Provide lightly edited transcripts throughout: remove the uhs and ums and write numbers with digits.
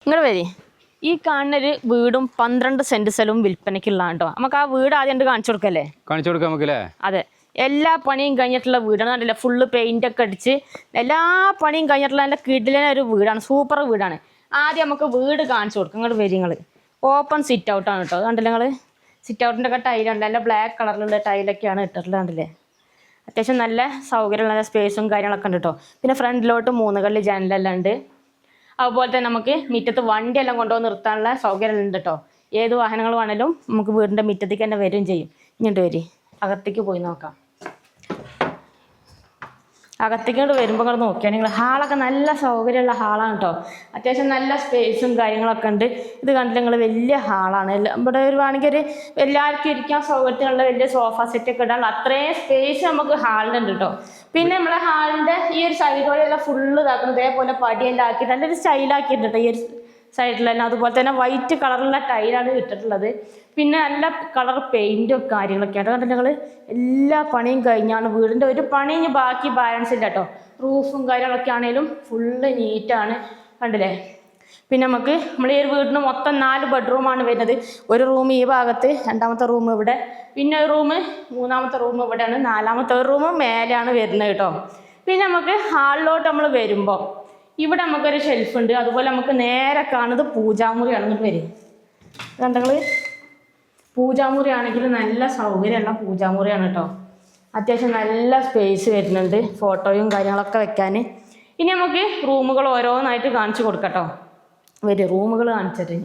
ഇങ്ങോട്ട് വരി. ഈ കാണുന്നൊരു വീടും 12 സെന്റ് സ്ഥലവും വിൽപ്പനയ്ക്കുള്ളതാണ് കേട്ടോ. നമുക്ക് ആ വീട് ആദ്യം കാണിച്ചു കൊടുക്കല്ലേ? കാണിച്ചു കൊടുക്കാം നമുക്കല്ലേ? അതെ, എല്ലാ പണിയും കഴിഞ്ഞിട്ടുള്ള വീടാണ്. കണ്ടില്ല, ഫുള്ള് പെയിൻ്റൊക്കെ അടിച്ച് എല്ലാ പണിയും കഴിഞ്ഞിട്ടുള്ള നല്ല കിടിലന ഒരു വീടാണ്, സൂപ്പർ വീടാണ്. ആദ്യം നമുക്ക് വീട് കാണിച്ചു കൊടുക്കാം. ഇങ്ങോട്ട് വരി. നിങ്ങൾ ഓപ്പൺ സിറ്റ് ഔട്ടാണ് കേട്ടോ. കണ്ടില്ല നിങ്ങൾ, സിറ്റ് ഔട്ടിൻ്റെ ഒക്കെ ടൈലുണ്ട്, നല്ല ബ്ലാക്ക് കളറിലുള്ള ടൈലൊക്കെയാണ് ഇട്ടിട്ടുള്ളത്. കണ്ടില്ലേ, അത്യാവശ്യം നല്ല സൗകര്യമുള്ള നല്ല സ്പേസും കാര്യങ്ങളൊക്കെ ഉണ്ട് കേട്ടോ. പിന്നെ ഫ്രണ്ടിലോട്ട് 3 കള്ളി ജനലെല്ലാം ഉണ്ട്. അതുപോലെ തന്നെ നമുക്ക് മുറ്റത്ത് വണ്ടിയെല്ലാം കൊണ്ടുവന്ന് നിർത്താനുള്ള സൗകര്യം ഉണ്ട് കേട്ടോ. ഏത് വാഹനങ്ങൾ വേണമെങ്കിലും നമുക്ക് വീടിൻ്റെ മുറ്റത്തേക്ക് തന്നെ വരികയും ചെയ്യും. ഇങ്ങോട്ട് വരി, അകത്തേക്ക് പോയി നോക്കാം. അകത്തേക്കോട്ട് വരുമ്പോൾ കൂടെ നോക്കിയാൽ നിങ്ങൾ ഹാളൊക്കെ നല്ല സൗകര്യമുള്ള ഹാളാണ് കേട്ടോ. അത്യാവശ്യം നല്ല സ്പേസും കാര്യങ്ങളൊക്കെ ഉണ്ട്. ഇത് കണ്ടില്ല നിങ്ങൾ, വലിയ ഹാളാണ്. ഇവിടെ വരുവാണെങ്കിൽ ഒരു എല്ലാവർക്കും ഇരിക്കാൻ സൗകര്യത്തിനുള്ള വലിയ സോഫ സെറ്റൊക്കെ ഇടാനുള്ള അത്രയും സ്പേസ് നമുക്ക് ഹാളിലുണ്ട് കേട്ടോ. പിന്നെ നമ്മളെ ഹാളിൻ്റെ ഈ ഒരു സൈഡോടെല്ലാം ഫുള്ള് ഇതാക്കുന്നത് ഇതേപോലെ പടിയെല്ലാം ആക്കിയിട്ട് നല്ലൊരു സ്റ്റൈലാക്കിയിട്ടുണ്ട് ഈ ഒരു സൈഡിലെല്ലാം. അതുപോലെ തന്നെ വൈറ്റ് കളറുള്ള ടൈലാണ് ഇട്ടിട്ടുള്ളത്. പിന്നെ നല്ല കളർ പെയിൻറ്റും കാര്യങ്ങളൊക്കെയാണ്. കണ്ടിട്ട് ഞങ്ങൾ എല്ലാ പണിയും കഴിഞ്ഞാണ് വീടിൻ്റെ ഒരു പണി ഇനി ബാക്കി ബാലൻസ് ഇല്ല കേട്ടോ. റൂഫും കാര്യങ്ങളൊക്കെ ആണെങ്കിലും ഫുള്ള് നീറ്റാണ്. കണ്ടില്ലേ? പിന്നെ നമുക്ക് നമ്മൾ ഈ ഒരു വീടിന് മൊത്തം 4 ബെഡ്റൂമാണ് വരുന്നത്. ഒരു റൂം ഈ ഭാഗത്ത്, രണ്ടാമത്തെ റൂം ഇവിടെ, പിന്നെ ഒരു റൂം, മൂന്നാമത്തെ റൂം ഇവിടെയാണ്, നാലാമത്തെ ഒരു റൂം മേലെയാണ് വരുന്നത് കേട്ടോ. പിന്നെ നമുക്ക് ഹാളിലോട്ട് നമ്മൾ വരുമ്പോൾ ഇവിടെ നമുക്കൊരു ഷെൽഫുണ്ട്. അതുപോലെ നമുക്ക് നേരെ കാണുന്നത് പൂജാമുറിയാണ്. ഇങ്ങോട്ട് വരും. കണ്ടങ്ങൾ, പൂജാമുറിയാണെങ്കിൽ നല്ല സൗകര്യമുള്ള പൂജാമുറിയാണ് കേട്ടോ. അത്യാവശ്യം നല്ല സ്പേസ് വരുന്നുണ്ട് ഫോട്ടോയും കാര്യങ്ങളൊക്കെ വെക്കാൻ. ഇനി നമുക്ക് റൂമുകൾ ഓരോന്നായിട്ട് കാണിച്ചു കൊടുക്കട്ടോ. വരും, റൂമുകൾ കാണിച്ചിട്ട്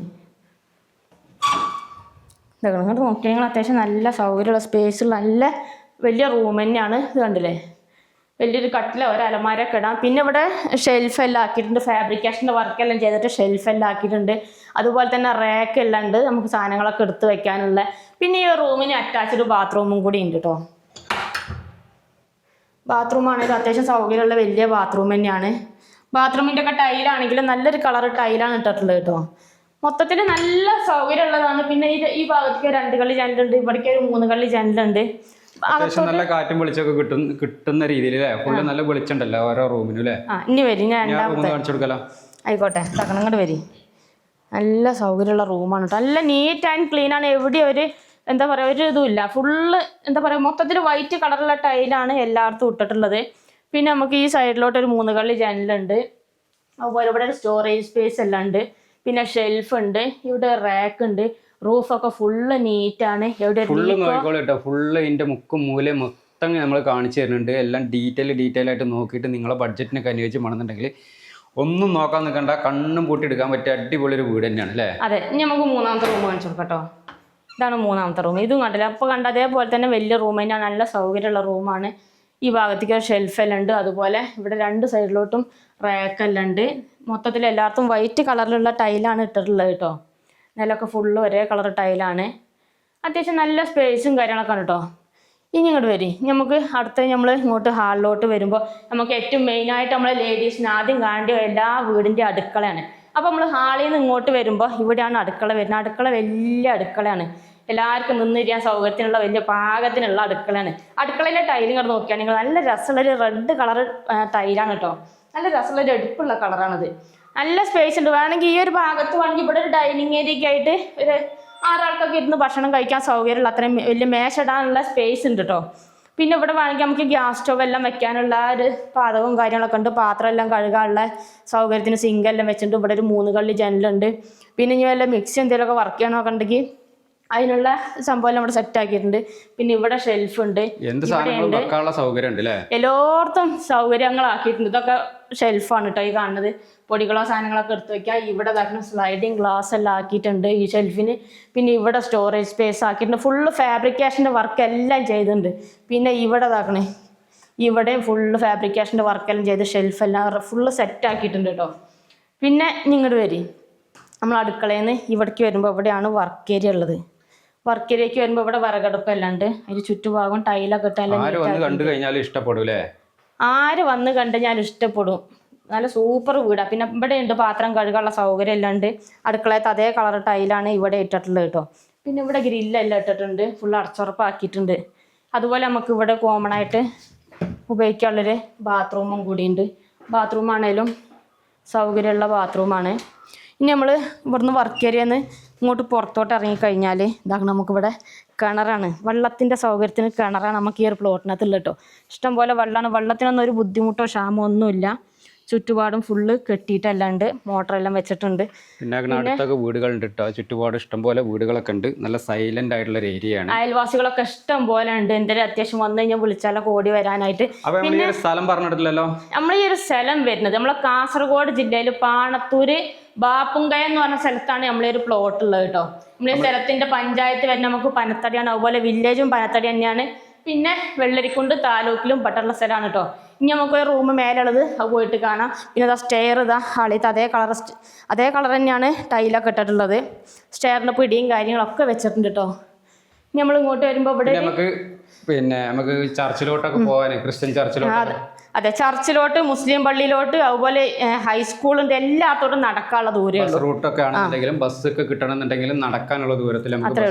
ഇതൊക്കെ ഇങ്ങോട്ട് നോക്കിയാൽ നിങ്ങൾ അത്യാവശ്യം നല്ല സൗകര്യമുള്ള സ്പേസുള്ള നല്ല വലിയ റൂം തന്നെയാണ്. ഇത് കണ്ടില്ലേ, വലിയൊരു കട്ടില, ഒരു അലമാരൊക്കെ ഇടാം. പിന്നെ ഇവിടെ ഷെൽഫെല്ലാം ആക്കിയിട്ടുണ്ട്, ഫാബ്രിക്കേഷൻ്റെ വർക്കെല്ലാം ചെയ്തിട്ട് ഷെൽഫെല്ലാം ആക്കിയിട്ടുണ്ട്. അതുപോലെ തന്നെ റാക്കെല്ലാം ഉണ്ട്, നമുക്ക് സാധനങ്ങളൊക്കെ എടുത്ത് വെക്കാനുള്ള. പിന്നെ ഈ റൂമിന് അറ്റാച്ച്ഡ് ബാത്റൂമും കൂടി ഉണ്ട് കേട്ടോ. ബാത്റൂമാണെങ്കിൽ അത്യാവശ്യം സൗകര്യമുള്ള വലിയ ബാത്റൂം തന്നെയാണ്. ബാത്റൂമിൻ്റെ ഒക്കെ ടൈലാണെങ്കിലും നല്ലൊരു കളർ ടൈലാണ് ഇട്ടിട്ടുള്ളത് കേട്ടോ. മൊത്തത്തിൽ നല്ല സൗകര്യമുള്ളതാണ്. പിന്നെ ഈ ഭാഗത്തേക്ക് 2 കള്ളി ജനലുണ്ട്, ഇവിടേക്ക് ഒരു 3 കള്ളി ജനലുണ്ട്. അത്യാവശ്യം നല്ല കാറ്റും വെളിച്ചൊക്കെ കിട്ടുന്ന രീതിയിൽ ഫുള്ള് നല്ല വെളിച്ചുണ്ടല്ലോ ഓരോ റൂമിനും അല്ലേ? ഇനി വരും, ഞാൻ കാണിച്ചു കൊടുക്കലോ. ആയിക്കോട്ടെ, തകണങ്ങോട്ട് വരി. നല്ല സൗകര്യമുള്ള റൂമാണ് കേട്ടോ. നല്ല നീറ്റ് ആൻഡ് ക്ലീൻ ആണ്. എവിടെയും ഒരു എന്താ പറയുക, ഒരു ഇതുമില്ല. ഫുള്ള് എന്താ പറയുക, മൊത്തത്തിൽ വൈറ്റ് കളറുള്ള ടൈലാണ് എല്ലായിടത്തും ഇട്ടിട്ടുള്ളത്. പിന്നെ നമുക്ക് ഈ സൈഡിലോട്ട് ഒരു 3 കള്ളി ജനലുണ്ട്. അതുപോലെ ഇവിടെ ഒരു സ്റ്റോറേജ് സ്പേസ് എല്ലാം ഉണ്ട്. പിന്നെ ഷെൽഫ് ഉണ്ട്, ഇവിടെ റാക്ക് ഉണ്ട്. റൂഫൊക്കെ ഫുള്ള് നീറ്റാണ്. എവിടെ ഫുള്ള് നോക്കിക്കോളൂ കേട്ടോ. ഫുള്ള് ഇതിൻ്റെ മുക്കും മൂലയും മൊത്തം നമ്മൾ കാണിച്ചു തരുന്നുണ്ട്. എല്ലാം ഡീറ്റെയിൽ ആയിട്ട് നോക്കിയിട്ട് നിങ്ങളെ ബഡ്ജറ്റിനൊക്കെ അനുയോജ്യമാണെന്നുണ്ടെങ്കിൽ ഒന്നും നോക്കാൻ നിൽക്കണ്ട, കണ്ണും പൂട്ടി എടുക്കാൻ പറ്റിയ അടിപൊളി ഒരു വീട് തന്നെയാണ് അല്ലേ? അതെ. ഇനി നമുക്ക് 3ാമത്തെ റൂം കാണിച്ചു കൊടുക്കട്ടോ. ഇതാണ് 3ാമത്തെ റൂം. ഇതും കണ്ടില്ല, അപ്പോൾ കണ്ട അതേപോലെ തന്നെ വലിയ റൂം തന്നെയാണ്, നല്ല സൗകര്യമുള്ള റൂമാണ്. ഈ ഭാഗത്തേക്ക് ഷെൽഫെല്ലാം ഉണ്ട്. അതുപോലെ ഇവിടെ 2 സൈഡിലോട്ടും റാക്കെല്ലാം ഉണ്ട്. മൊത്തത്തിൽ എല്ലായിടത്തും വൈറ്റ് കളറിലുള്ള ടൈലാണ് ഇട്ടിട്ടുള്ളത് കേട്ടോ. നിലമൊക്കെ ഫുള്ള് ഒരേ കളർ ടൈലാണ്. അത്യാവശ്യം നല്ല സ്പേസും കാര്യങ്ങളൊക്കെ ആണ് കേട്ടോ. ഇനി ഇങ്ങോട്ട് വരും. നമുക്ക് അടുത്ത നമ്മൾ ഇങ്ങോട്ട് ഹാളിലോട്ട് വരുമ്പോൾ നമുക്ക് ഏറ്റവും മെയിനായിട്ട് നമ്മളെ ലേഡീസിന് ആദ്യം കാണേണ്ട എല്ലാ വീടിൻ്റെ അടുക്കളയാണ്. അപ്പോൾ നമ്മൾ ഹാളിൽ നിന്ന് ഇങ്ങോട്ട് വരുമ്പോൾ ഇവിടെയാണ് അടുക്കള വരുന്നത്. അടുക്കള വലിയ അടുക്കളയാണ്, എല്ലാവർക്കും നിന്നിരിക്കാൻ സൗകര്യത്തിനുള്ള വലിയ പാകത്തിനുള്ള അടുക്കളയാണ്. അടുക്കളയിലെ ടൈലും ഇങ്ങോട്ട് നോക്കുകയാണെങ്കിൽ നല്ല രസമുള്ളൊരു റെഡ് കളർ ടൈലാണ് കേട്ടോ. നല്ല രസമുള്ളൊരു എടുപ്പുള്ള കളറാണത്. നല്ല സ്പേസ് ഉണ്ട്. വേണമെങ്കിൽ ഈ ഒരു ഭാഗത്ത് വേണമെങ്കിൽ ഇവിടെ ഒരു ഡൈനിങ് ഏരിയയൊക്കെ ആയിട്ട് ഒരു 6 ആൾക്കൊക്കെ ഇരുന്ന് ഭക്ഷണം കഴിക്കാൻ സൗകര്യമുള്ള അത്രയും വലിയ മേശ ഇടാനുള്ള സ്പേസ് ഉണ്ട് കേട്ടോ. പിന്നെ ഇവിടെ വേണമെങ്കിൽ നമുക്ക് ഗ്യാസ് സ്റ്റവ് എല്ലാം വെക്കാനുള്ള ഒരു പാചകവും കാര്യങ്ങളൊക്കെ ഉണ്ട്. പാത്രം എല്ലാം കഴുകാനുള്ള സൗകര്യത്തിന് സിങ്കെല്ലാം വെച്ചിട്ടുണ്ട്. ഇവിടെ ഒരു 3 കള്ളി ജനലുണ്ട്. പിന്നെ ഇനി വല്ല മിക്സി എന്തെങ്കിലുമൊക്കെ വർക്ക് ചെയ്യണമൊക്കെ ഉണ്ടെങ്കിൽ അതിനുള്ള സംഭവം നമ്മുടെ സെറ്റ് ആക്കിയിട്ടുണ്ട്. പിന്നെ ഇവിടെ ഷെൽഫ് ഉണ്ട്, എല്ലായിടത്തും സൗകര്യങ്ങളാക്കിയിട്ടുണ്ട്. ഇതൊക്കെ ഷെൽഫാണ് കേട്ടോ ഈ കാണുന്നത്. പൊടികളോ സാധനങ്ങളൊക്കെ എടുത്ത് വെക്കാം. ഇവിടെ ഇതാക്കുന്ന സ്ലൈഡിങ് ഗ്ലാസ് എല്ലാം ആക്കിയിട്ടുണ്ട് ഈ ഷെൽഫിന്. പിന്നെ ഇവിടെ സ്റ്റോറേജ് സ്പേസ് ആക്കിയിട്ടുണ്ട്. ഫുള്ള് ഫാബ്രിക്കേഷൻ്റെ വർക്ക് എല്ലാം ചെയ്തിട്ടുണ്ട്. പിന്നെ ഇവിടെ ഇതാക്കണേ, ഇവിടെയും ഫുള്ള് ഫാബ്രിക്കേഷൻ്റെ വർക്കെല്ലാം ചെയ്ത് ഷെൽഫെല്ലാം ഫുള്ള് സെറ്റ് ആക്കിയിട്ടുണ്ട് കേട്ടോ. പിന്നെ ഇങ്ങോട്ട് വരും. നമ്മൾ അടുക്കളയിൽ നിന്ന് ഇവിടേക്ക് വരുമ്പോൾ ഇവിടെയാണ് വർക്ക് ഏരിയ ഉള്ളത്. വർക്ക് ഏരിയക്ക് വരുമ്പോൾ ഇവിടെ വിറകടുപ്പെല്ലാം ഉണ്ട്. അതിന് ചുറ്റുഭാഗം ടൈലൊക്കെ ഇട്ടാലും ആര് വന്ന് കണ്ടു കഴിഞ്ഞാൽ ഇഷ്ടപ്പെടും. നല്ല സൂപ്പർ വീടാണ്. പിന്നെ ഇവിടെ ഉണ്ട് പാത്രം കഴുകാനുള്ള സൗകര്യം എല്ലാം ഉണ്ട്. അടുക്കളയത്ത് അതേ കളർ ടൈലാണ് ഇവിടെ ഇട്ടിട്ടുള്ളത് കേട്ടോ. പിന്നെ ഇവിടെ ഗ്രില്ലെല്ലാം ഇട്ടിട്ടുണ്ട്, ഫുൾ അടച്ചുറപ്പാക്കിയിട്ടുണ്ട്. അതുപോലെ നമുക്ക് ഇവിടെ കോമൺ ആയിട്ട് ഉപയോഗിക്കാനുള്ളൊരു ബാത്റൂമും കൂടിയുണ്ട്. ബാത്റൂമാണേലും സൗകര്യമുള്ള ബാത്റൂമാണ്. ഇനി നമ്മൾ ഇവിടുന്ന് വർക്ക് ഏരിയന്ന് ഇങ്ങോട്ട് പുറത്തോട്ട് ഇറങ്ങിക്കഴിഞ്ഞാൽ ഇതാക്കണം നമുക്കിവിടെ കിണറാണ്. വെള്ളത്തിൻ്റെ സൗകര്യത്തിന് കിണറാണ് നമുക്ക് ഈ ഒരു പ്ലോട്ടിനകത്തുള്ളത് കേട്ടോ. ഇഷ്ടംപോലെ വെള്ളമാണ്. വെള്ളത്തിനൊന്നും ഒരു ബുദ്ധിമുട്ടോ ക്ഷാമോ ഒന്നുമില്ല. ചുറ്റുപാടും ഫുള്ള് കെട്ടിയിട്ടല്ലാണ്ട് മോട്ടറെല്ലാം വെച്ചിട്ടുണ്ട്. പിന്നെ അടുത്തൊക്കെ വീടുകളുണ്ട് കേട്ടോ. ചുറ്റുപാട് ഇഷ്ടംപോലെ വീടുകളൊക്കെ ഉണ്ട്. നല്ല സൈലന്റ് ആയിട്ടുള്ള ഒരു ഏരിയയാണ്. അയൽവാസികളൊക്കെ ഇഷ്ടം പോലെ ഉണ്ട്. എന്തെങ്കിലും അത്യാവശ്യം വന്നു കഴിഞ്ഞാൽ വിളിച്ചാലൊക്കെ ഓടി വരാനായിട്ട്. പിന്നെ സ്ഥലം പറഞ്ഞിട്ടില്ലല്ലോ. നമ്മൾ ഈ ഒരു സ്ഥലം വരുന്നത് നമ്മളെ കാസർഗോഡ് ജില്ലയിൽ പാണത്തൂര് ബാപ്പുങ്കയ എന്ന് പറഞ്ഞ സ്ഥലത്താണ് നമ്മളെ ഒരു പ്ലോട്ട് ഉള്ളത് കേട്ടോ. നമ്മളെ സ്ഥലത്തിന്റെ പഞ്ചായത്ത് വരുന്ന നമുക്ക് പനത്തടിയാണ്. അതുപോലെ വില്ലേജും പനത്തടി തന്നെയാണ്. പിന്നെ വെള്ളരിക്കുണ്ട് താലൂക്കിലും പെട്ടുള്ള സ്ഥലമാണ് കേട്ടോ. ഇനി നമുക്ക് റൂം മേലുള്ളത് അത് പോയിട്ട് കാണാം. പിന്നെ ഇതാ സ്റ്റെയർ ഇതാ ഹാളിത്ത് അതേ കളർ തന്നെയാണ് ടൈലൊക്കെ ഇട്ടിട്ടുള്ളത്. സ്റ്റെയറിന് പിടിയും കാര്യങ്ങളൊക്കെ വെച്ചിട്ടുണ്ട് കേട്ടോ. ഇനി നമ്മൾ ഇങ്ങോട്ട് വരുമ്പോൾ ഇവിടെ നമുക്ക് ചർച്ചിലോട്ടൊക്കെ പോകാൻ ക്രിസ്ത്യൻ ചർച്ചിലോട്ട് അതെ ചർച്ചിലോട്ട് മുസ്ലിം പള്ളിയിലോട്ട് അതുപോലെ ഹൈസ്കൂളിന്റെ എല്ലാത്തോട്ടും നടക്കാനുള്ള ദൂരമുള്ളൂ. റൂട്ടൊക്കെ ആണെന്നുണ്ടെങ്കിലും ബസ്സൊക്കെ കിട്ടണമെന്നുണ്ടെങ്കിലും നടക്കാനുള്ള ദൂരത്തിൽ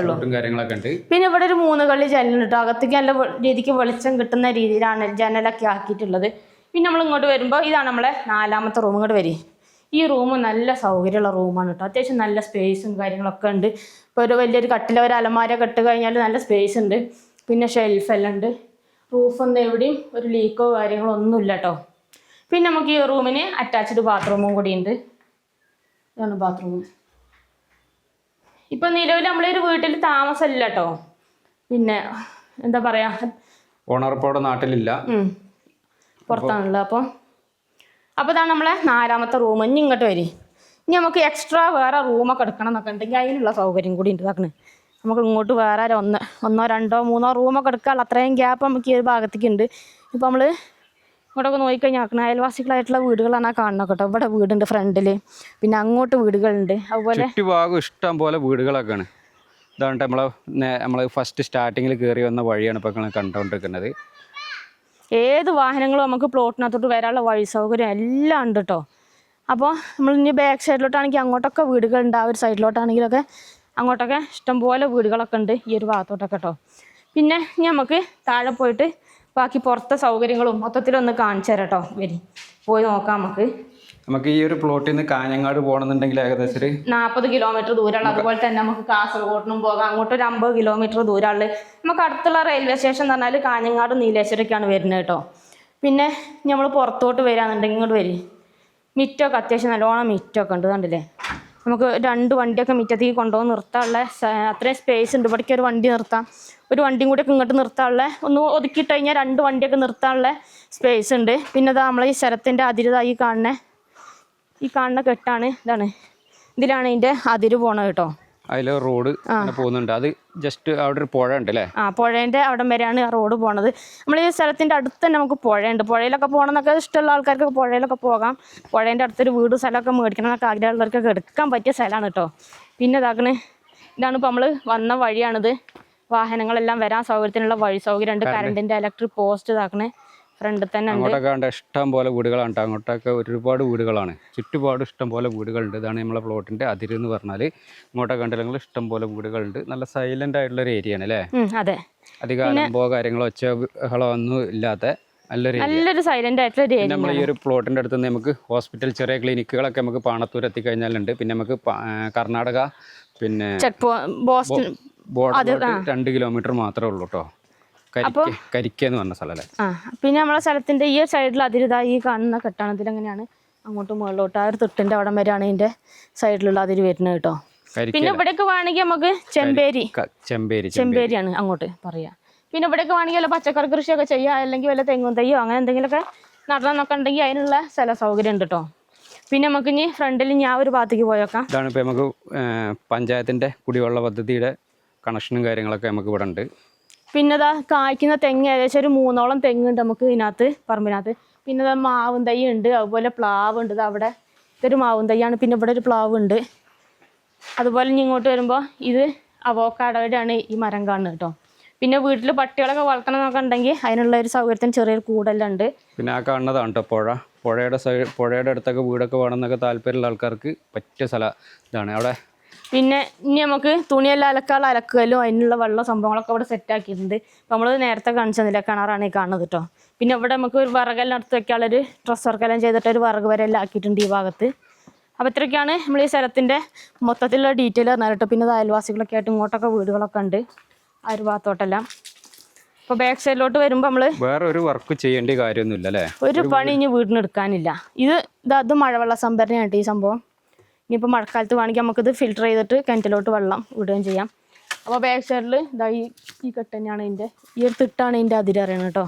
കാര്യങ്ങളൊക്കെ ഉണ്ട്. പിന്നെ ഇവിടെ ഒരു 3 കള്ളി ജനലുണ്ട് കേട്ടോ. അകത്തേക്ക് നല്ല രീതിക്ക് വെളിച്ചം കിട്ടുന്ന രീതിയിലാണ് ജനലൊക്കെ ആക്കിയിട്ടുള്ളത്. പിന്നെ നമ്മൾ ഇങ്ങോട്ട് വരുമ്പോൾ ഇതാണ് നമ്മളെ 4ാമത്തെ റൂം. ഇങ്ങോട്ട് വരി. ഈ റൂം നല്ല സൗകര്യമുള്ള റൂമാണ് കേട്ടോ. അത്യാവശ്യം നല്ല സ്പേസും കാര്യങ്ങളൊക്കെ ഉണ്ട്. ഇപ്പോൾ ഒരു വലിയൊരു കട്ടില ഒരു അലമാര കെട്ട് കഴിഞ്ഞാൽ നല്ല സ്പേസ് ഉണ്ട്. പിന്നെ ഷെൽഫെല്ലാം ഉണ്ട്. റൂഫൊന്നും എവിടെയും ഒരു ലീക്കോ കാര്യങ്ങളോ ഒന്നുമില്ല കേട്ടോ. പിന്നെ നമുക്ക് ഈ റൂമിന് അറ്റാച്ച്ഡ് ബാത്റൂമും കൂടി ഉണ്ട്. ഇതാണ് ബാത്റൂം. ഇപ്പം നിലവിൽ നമ്മളൊരു വീട്ടിൽ താമസമില്ല കേട്ടോ. പിന്നെ എന്താ പറയുക, ഓണർപ്പോടെ നാട്ടിലില്ല, പുറത്താണല്ലോ. അപ്പോൾ ഇതാണ് നമ്മളെ 4ാമത്തെ റൂം. ഇനി ഇങ്ങോട്ട് വരി. ഇനി നമുക്ക് എക്സ്ട്രാ വേറെ റൂമൊക്കെ എടുക്കണം എന്നൊക്കെ ഉണ്ടെങ്കിൽ അതിനുള്ള സൗകര്യം കൂടി ഉണ്ട്. ഇതാക്കണേ നമുക്ക് ഇങ്ങോട്ട് വേറെ 1, 2, 3 റൂമൊക്കെ എടുക്കാനുള്ള അത്രയും ഗ്യാപ്പ് നമുക്ക് ഈ ഒരു ഭാഗത്തേക്ക് ഉണ്ട്. ഇപ്പോൾ നമ്മൾ ഇങ്ങോട്ടൊക്കെ നോക്കിക്കഴിഞ്ഞാൽ അയൽവാസികളായിട്ടുള്ള വീടുകളാണ് കാണുന്നത് കേട്ടോ. ഇവിടെ വീടുണ്ട് ഫ്രണ്ടിൽ, പിന്നെ അങ്ങോട്ട് വീടുകളുണ്ട്. അതുപോലെ ചുറ്റുഭാഗം ഇഷ്ടം പോലെ വീടുകളൊക്കെയാണ്. ഇതാണ് നമ്മൾ ഫസ്റ്റ് സ്റ്റാർട്ടിങ്ങിൽ കയറി വന്ന വഴിയാണ് ഇപ്പോൾ കണ്ടുകൊണ്ടിരിക്കുന്നത്. ഏത് വാഹനങ്ങളും നമുക്ക് പ്ലോട്ടിനകത്തോട്ട് വരാനുള്ള വഴി സൗകര്യം എല്ലാം ഉണ്ട് കേട്ടോ. അപ്പോൾ നമ്മൾ ഇനി ബാക്ക് സൈഡിലോട്ടാണെങ്കിൽ അങ്ങോട്ടൊക്കെ വീടുകളുണ്ട്. ആ ഒരു സൈഡിലോട്ടാണെങ്കിലൊക്കെ അങ്ങോട്ടൊക്കെ ഇഷ്ടംപോലെ വീടുകളൊക്കെ ഉണ്ട് ഈ ഒരു ഭാഗത്തോട്ടൊക്കെ കേട്ടോ. പിന്നെ ഇനി നമുക്ക് താഴെ പോയിട്ട് ബാക്കി പുറത്തെ സൗകര്യങ്ങളും മൊത്തത്തിലൊന്ന് കാണിച്ചു തരാം കേട്ടോ. വരി പോയി നോക്കാം. നമുക്ക് ഈ ഒരു പ്ലോട്ടിൽ നിന്ന് കാഞ്ഞങ്ങാട് പോകണമെന്നുണ്ടെങ്കിൽ ഏകദേശം 40 കിലോമീറ്റർ ദൂരമുള്ള. അതുപോലെ തന്നെ നമുക്ക് കാസർഗോഡിനും പോകാം. അങ്ങോട്ട് ഒരു 50 കിലോമീറ്റർ ദൂരമുള്ളത്. നമുക്ക് അടുത്തുള്ള റെയിൽവേ സ്റ്റേഷൻ എന്ന് പറഞ്ഞാൽ കാഞ്ഞങ്ങാട് നീലേശ്വരക്കാണ് വരുന്നത് കേട്ടോ. പിന്നെ നമ്മൾ പുറത്തോട്ട് വരികയാണെന്നുണ്ടെങ്കിൽ ഇങ്ങോട്ട് വരി. മിറ്റമൊക്കെ അത്യാവശ്യം നല്ലോണം മിറ്റമൊക്കെ ഉണ്ട്. കണ്ടില്ലേ, നമുക്ക് 2 വണ്ടിയൊക്കെ മിറ്റത്തേക്ക് കൊണ്ടുപോകാൻ നിർത്താനുള്ള അത്രയും സ്പേസ് ഉണ്ട്. ഇവിടേക്ക് ഒരു വണ്ടി നിർത്താം, ഒരു വണ്ടിയും കൂടിയൊക്കെ ഇങ്ങോട്ട് നിർത്താനുള്ള, ഒന്ന് ഒതുക്കിയിട്ട് കഴിഞ്ഞാൽ 2 വണ്ടിയൊക്കെ നിർത്താനുള്ള സ്പേസ് ഉണ്ട്. പിന്നെ ഇതാ നമ്മളെ ഈ സ്ഥലത്തിൻ്റെ അതിരുതായി ഈ കാണുന്ന കെട്ടാണ്. ഇതിലാണ് ഇതിൻ്റെ അതിര് പോണത് കേട്ടോ. അതിൽ റോഡ് പോകുന്നുണ്ട്. അത് ജസ്റ്റ് അവിടെ ഒരു പുഴ ഉണ്ട് അല്ലേ? പുഴേൻ്റെ അവിടം വരെയാണ് ആ റോഡ് പോണത്. നമ്മൾ ഈ സ്ഥലത്തിൻ്റെ അടുത്ത് തന്നെ നമുക്ക് പുഴയുണ്ട്. പുഴയിലൊക്കെ പോകണമെന്നൊക്കെ ഇഷ്ടമുള്ള ആൾക്കാർക്കൊക്കെ പുഴയിലൊക്കെ പോകാം. പുഴേൻ്റെ അടുത്തൊരു വീട് സ്ഥലമൊക്കെ മേടിക്കണം എന്നൊക്കെ ആഗ്രഹമുള്ളവർക്കൊക്കെ എടുക്കാൻ പറ്റിയ സ്ഥലമാണ് കേട്ടോ. പിന്നെ ഇതാണ് ഇപ്പോൾ നമ്മൾ വന്ന വഴിയാണിത്. വാഹനങ്ങളെല്ലാം വരാൻ സൗകര്യത്തിനുള്ള വഴി സൗകര്യം ഉണ്ട്. കറണ്ടിൻ്റെ ഇലക്ട്രിക് പോസ്റ്റ് ഫ്രണ്ടിൽ തന്നെ അങ്ങോട്ടൊക്കെ ഇഷ്ടം പോലെ വീടുകളാണ്. അങ്ങോട്ടൊക്കെ ഒരുപാട് വീടുകളാണ്. ചുറ്റുപാട് ഇഷ്ടം പോലെ വീടുകളുണ്ട്. ഇതാണ് നമ്മളെ പ്ലോട്ടിൻ്റെ അതിര് എന്ന് പറഞ്ഞാൽ. ഇങ്ങോട്ടൊക്കെ കണ്ടില്ലെങ്കിൽ ഇഷ്ടം പോലെ വീടുകളുണ്ട്. നല്ല സൈലന്റ് ആയിട്ടുള്ള ഒരു ഏരിയ ആണ് അല്ലേ? അതെ. അധികം അലമ്പോ കാര്യങ്ങളോ ഒച്ചകളോ ഒന്നും ഇല്ലാത്ത നല്ലൊരു സൈലന്റ് ആയിട്ടുള്ള ഒരു ഏരിയ. നമ്മൾ ഈ ഒരു പ്ലോട്ടിൻ്റെ അടുത്ത് നിന്ന് നമുക്ക് ഹോസ്പിറ്റൽ, ചെറിയ ക്ലിനിക്കുകളൊക്കെ നമുക്ക് പാണത്തൂർ എത്തിക്കഴിഞ്ഞാലുണ്ട്. പിന്നെ നമുക്ക് കർണാടക പിന്നെ ബോർഡർ 2 കിലോമീറ്റർ മാത്രമേ ഉള്ളൂ കേട്ടോ. കരിക്കെന്ന് പറഞ്ഞ സ്ഥലമല്ലേ? പിന്നെ നമ്മളെ സ്ഥലത്തിന്റെ ഈ സൈഡിൽ അതിരിതായി ഈ കാണുന്ന കെട്ടാണത്തിൽ എങ്ങനെയാണ് അങ്ങോട്ട് മുകളിലോട്ട് ആ ഒരു തൊട്ടിന്റെ അവിടം വരെയാണ് ഇതിന്റെ സൈഡിലുള്ള അതിര് വരുന്നത് കേട്ടോ. പിന്നെ ഇവിടെയൊക്കെ വേണമെങ്കിൽ നമുക്ക് ചെമ്പേരിയാണ് അങ്ങോട്ട് പറയാ. പിന്നെ ഇവിടെയൊക്കെ വേണമെങ്കിൽ വല്ല പച്ചക്കറി കൃഷിയൊക്കെ ചെയ്യാം, അല്ലെങ്കിൽ വല്ല തെങ്ങും തയ്യോ അങ്ങനെ എന്തെങ്കിലുമൊക്കെ നടണമെന്നൊക്കെ ഉണ്ടെങ്കിൽ അതിനുള്ള സ്ഥല സൗകര്യം ഉണ്ട് കേട്ടോ. പിന്നെ നമുക്ക് ഇനി ഫ്രണ്ടിൽ ഞാൻ ഒരു ഭാഗത്തേക്ക് പോയേക്കാം. ഇതാണ് ഇപ്പോൾ നമുക്ക് പഞ്ചായത്തിന്റെ കുടിവെള്ള പദ്ധതിയുടെ കണക്ഷനും കാര്യങ്ങളൊക്കെ നമുക്ക് ഇവിടെ ഉണ്ട്. പിന്നെ കായ്ക്കുന്ന തെങ്ങ് ഏകദേശം ഒരു 3ഓളം തെങ്ങുണ്ട് നമുക്ക് ഇതിനകത്ത് പറമ്പിനകത്ത്. പിന്നെ മാവും തൈ ഉണ്ട്, അതുപോലെ പ്ലാവ് ഉണ്ട്. അവിടെ ഇതൊരു മാവും തൈയാണ്. പിന്നെ ഇവിടെ ഒരു പ്ലാവ് ഉണ്ട്. അതുപോലെ ഇനി ഇങ്ങോട്ട് വരുമ്പോൾ ഇത് അവോക്കാഡോയുടെയാണ് ഈ മരം കാണുന്നത് കേട്ടോ. പിന്നെ വീട്ടിൽ പട്ടികളൊക്കെ വളർത്തണം എന്നൊക്കെ ഉണ്ടെങ്കിൽ അതിനുള്ള ഒരു സൗകര്യത്തിന് ചെറിയൊരു കൂടെല്ലാം ഉണ്ട്. പിന്നെ ആ കാണുന്നതാണ് കേട്ടോ പുഴയുടെ അടുത്തൊക്കെ വീടൊക്കെ വേണമെന്നൊക്കെ താല്പര്യമുള്ള ആൾക്കാർക്ക് പറ്റിയ സ്ഥലം ഇതാണ് അവിടെ. പിന്നെ ഇനി നമുക്ക് തുണിയെല്ലാം അലക്കലും അതിനുള്ള വെള്ള സംഭവങ്ങളൊക്കെ ഇവിടെ സെറ്റാക്കിയിട്ടുണ്ട്. അപ്പോൾ നമ്മൾ നേരത്തെ കാണിച്ചു തന്നില്ല, കിണറാണ് ഈ കാണുന്നത് കേട്ടോ. പിന്നെ ഇവിടെ നമുക്ക് ഒരു വിറകെല്ലാം എടുത്ത് വെക്കാനുള്ളൊരു ഡ്രസ് വർക്കെല്ലാം ചെയ്തിട്ട് ഒരു വിറക് വരെ എല്ലാം ആക്കിയിട്ടുണ്ട് ഈ ഭാഗത്ത്. അപ്പോൾ ഇത്രയൊക്കെയാണ് നമ്മൾ ഈ സ്ഥലത്തിൻ്റെ മൊത്തത്തിലുള്ള ഡീറ്റെയിൽ പറഞ്ഞാൽ കേട്ടോ. പിന്നെ ഇത് അയൽവാസികളൊക്കെ ആയിട്ട് ഇങ്ങോട്ടൊക്കെ വീടുകളൊക്കെ ഉണ്ട് ആ ഒരു ഭാഗത്തോട്ടെല്ലാം. അപ്പോൾ ബാക്ക് സൈഡിലോട്ട് വരുമ്പോൾ നമ്മൾ വേറെ ഒരു വർക്ക് ചെയ്യേണ്ട കാര്യമൊന്നുമില്ല അല്ലേ? ഒരു പണി ഇനി വീടിന് എടുക്കാനില്ല. അത് മഴവെള്ള സംഭരണിയാണ് ഈ സംഭവം. ഇനിയിപ്പോൾ മഴക്കാലത്ത് വേണമെങ്കിൽ നമുക്കിത് ഫിൽറ്റർ ചെയ്തിട്ട് കിണറ്റിലോട്ട് വെള്ളം വിടുകയും ചെയ്യാം. അപ്പോൾ ബാക്ക് സൈഡിൽ ഇതാ ഈ കെട്ട് തന്നെയാണ് ഇതിൻ്റെ, ഈ ഒരു തിട്ടാണ് ഇതിൻ്റെ അതിരറിയണം കേട്ടോ.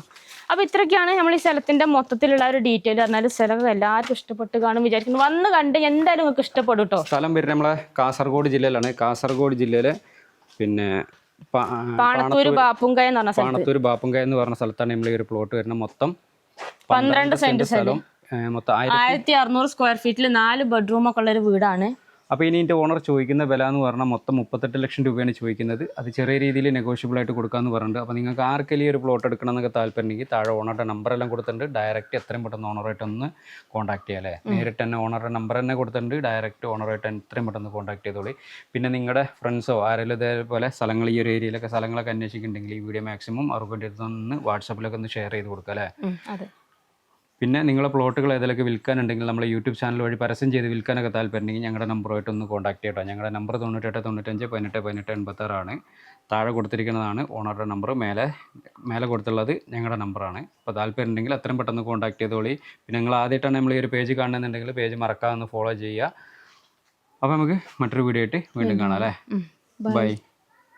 അപ്പോൾ ഇത്രയൊക്കെയാണ് നമ്മൾ ഈ സ്ഥലത്തിൻ്റെ മൊത്തത്തിലുള്ള ഒരു ഡീറ്റെയിൽ പറഞ്ഞാൽ. സ്ഥലം എല്ലാവർക്കും ഇഷ്ടപ്പെട്ട് കാണും വിചാരിക്കുന്നു. വന്ന് കണ്ട് എന്തായാലും നിങ്ങൾക്ക് ഇഷ്ടപ്പെടും കേട്ടോ. സ്ഥലം വരുന്നത് നമ്മളെ കാസർഗോഡ് ജില്ലയിലാണ്. കാസർഗോഡ് ജില്ലയിലെ പിന്നെ പാണത്തൂർ ബാപ്പുംകായ എന്ന് പറഞ്ഞ സ്ഥലം, പാണത്തൂർ ബാപ്പുംകായ എന്ന് പറഞ്ഞ സ്ഥലത്താണ് നമ്മൾ ഈ ഒരു പ്ലോട്ട് വരുന്നത്. മൊത്തം 12 സെന്റ് സ്ഥലം, മൊത്തം 1600 സ്ക്വയർ ഫീറ്റിൽ 4 ബെഡ്റൂമൊക്കെ ഉള്ളൊരു വീടാണ്. അപ്പോൾ ഇനി ഇതിൻ്റെ ഓണർ ചോദിക്കുന്ന വില എന്ന് പറഞ്ഞാൽ മൊത്തം 38 ലക്ഷം രൂപയാണ് ചോദിക്കുന്നത്. അത് ചെറിയ രീതിയിൽ നെഗോഷ്യബിൾ ആയിട്ട് കൊടുക്കാമെന്ന് പറഞ്ഞിട്ടുണ്ട്. അപ്പോൾ നിങ്ങൾക്ക് ആർക്കെങ്കിലും ഒരു പ്ലോട്ട് എടുക്കണം എന്നൊക്കെ താല്പര്യമുണ്ടെങ്കിൽ താഴെ ഓണറുടെ നമ്പറെല്ലാം കൊടുത്തിട്ടുണ്ട്. ഡയറക്റ്റ് എത്രയും പെട്ടെന്ന് ഓണറായിട്ട് ഒന്ന് കോൺടാക്ട് ചെയ്യാം അല്ലേ? നേരിട്ട് തന്നെ ഓണറുടെ നമ്പർ തന്നെ കൊടുത്തിട്ടുണ്ട്. ഡയറക്റ്റ് ഓണറായിട്ട് എത്രയും പെട്ടെന്ന് കോൺടാക്ട് ചെയ്തോളി. പിന്നെ നിങ്ങളുടെ ഫ്രണ്ട്സോ ആരെങ്കിലും ഇതേപോലെ സ്ഥലങ്ങൾ ഈ ഒരു ഏരിയയിലൊക്കെ സ്ഥലങ്ങളൊക്കെ അന്വേഷിക്കുന്നുണ്ടെങ്കിൽ ഈ വീഡിയോ മാക്സിമം അവർക്ക് ഒന്ന് വാട്സാപ്പിലൊക്കെ ഒന്ന് ഷെയർ ചെയ്ത് കൊടുക്കുക അല്ലേ? അതെ. പിന്നെ നിങ്ങളെ പ്ലോട്ടുകൾ ഏതെങ്കിലുമൊക്കെ വിൽക്കാനുണ്ടെങ്കിൽ നമ്മളെ യൂട്യൂബ് ചാനൽ വഴി പരസ്യം ചെയ്ത് വിൽക്കാനൊക്കെ താല്പര്യമുണ്ടെങ്കിൽ ഞങ്ങളുടെ നമ്പറുമായിട്ട് ഒന്ന് കോൺടാക്ട് ചെയ്യട്ടോ. ഞങ്ങളുടെ നമ്പർ 98 95 18 18 86 ആണ്. താഴെ കൊടുത്തിരിക്കുന്നതാണ് ഓണറുടെ നമ്പർ, മേലെ കൊടുത്തുള്ളത് ഞങ്ങളുടെ നമ്പറാണ്. അപ്പോൾ താല്പര്യം ഉണ്ടെങ്കിൽ അത്രയും പെട്ടെന്ന് കോൺടാക്ട് ചെയ്തോളി. പിന്നെ നിങ്ങൾ ആദ്യമായിട്ടാണ് നമ്മൾ ഈ ഒരു പേജ് കാണുന്നുണ്ടെങ്കിൽ പേജ് മറക്കാതെ ഒന്ന് ഫോളോ ചെയ്യുക. അപ്പോൾ നമുക്ക് മറ്റൊരു വീഡിയോ ആയിട്ട് വീണ്ടും കാണാം അല്ലേ? ബൈ.